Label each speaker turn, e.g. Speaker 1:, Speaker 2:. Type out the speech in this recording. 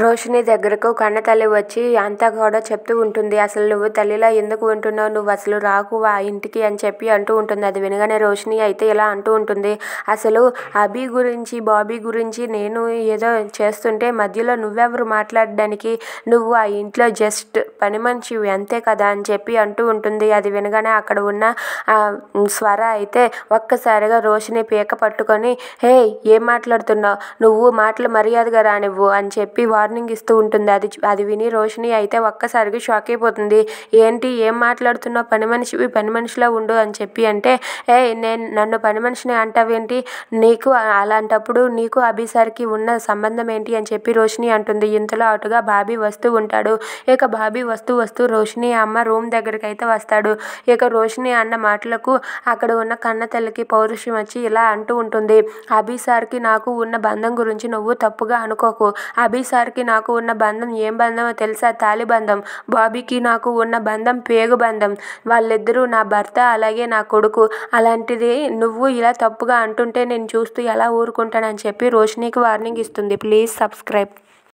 Speaker 1: రోషిని దగ్గరకు కన్నతల్లి వచ్చి అంతా కూడా చెప్తూ ఉంటుంది. అసలు నువ్వు తల్లిలా ఎందుకు ఉంటున్నావు, నువ్వు అసలు రాకు ఆ ఇంటికి అని చెప్పి అంటూ ఉంటుంది. అది వినగానే రోషిని అయితే ఇలా అంటూ ఉంటుంది, అసలు అభి గురించి బాబీ గురించి నేను ఏదో చేస్తుంటే మధ్యలో నువ్వెవరు మాట్లాడడానికి, నువ్వు ఆ ఇంట్లో జస్ట్ పని మనిషివి అంతే కదా అని చెప్పి అంటూ ఉంటుంది. అది వినగానే అక్కడ ఉన్న స్వర అయితే ఒక్కసారిగా రోషిని పీక పట్టుకొని, హే ఏం మాట్లాడుతున్నావు, నువ్వు మాటలు మర్యాదగా రానివ్వు అని చెప్పి వార్నింగ్ ఇస్తూ ఉంటుంది. అది విని రోషిని అయితే ఒక్కసారిగా షాక్ అయిపోతుంది. ఏంటి ఏం మాట్లాడుతున్నావు, పని మనిషివి పని మనిషిలా ఉండు అని చెప్పి అంటే, నన్ను పని మనిషిని అంటావేంటి, నీకు అలాంటప్పుడు నీకు అభిసార్కి ఉన్న సంబంధం ఏంటి అని చెప్పి రోషిని అంటుంది. ఇంతలో అటుగా బాబీ వస్తూ ఉంటాడు. ఇక బాబీ వస్తూ వస్తూ రోషిని అమ్మ రూమ్ దగ్గరికి అయితే వస్తాడు. ఇక రోషిని అన్న మాటలకు అక్కడ ఉన్న కన్న తల్లికి పౌరుషం వచ్చి ఇలా అంటూ ఉంటుంది, అభిసార్కి నాకు ఉన్న బంధం గురించి నువ్వు తప్పుగా అనుకోకు. అభిసార్కి నాకు ఉన్న బంధం ఏం బంధమో తెలుసా, తాలి బంధం. బాబీకి నాకు ఉన్న బంధం పేగు బంధం. వాళ్ళిద్దరూ నా భర్త అలాగే నా కొడుకు. అలాంటిది నువ్వు ఇలా తప్పుగా అంటుంటే నేను చూస్తూ ఎలా ఊరుకుంటానని చెప్పి రోషినికి వార్నింగ్ ఇస్తుంది. Please subscribe.